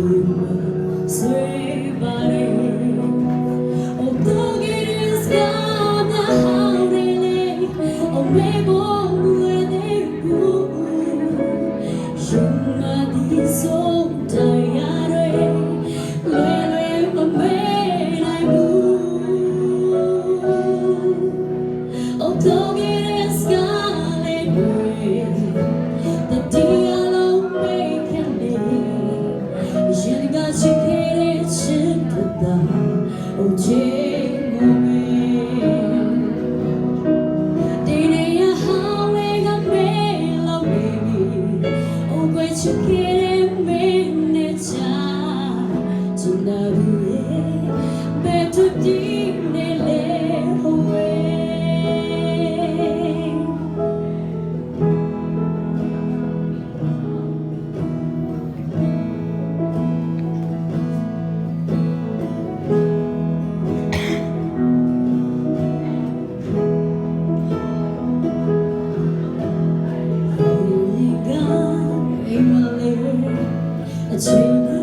Say body, oh dog it is gonna how they lay, oh maybe where they go. Yung madi so tired, lele mamay na move. Oh dog it is gonna break, the deal of making it. She got you. Oh, Jane, Dine ya hawe ga me love baby. Oh, great you get me cha. Tonight, better dine le away. I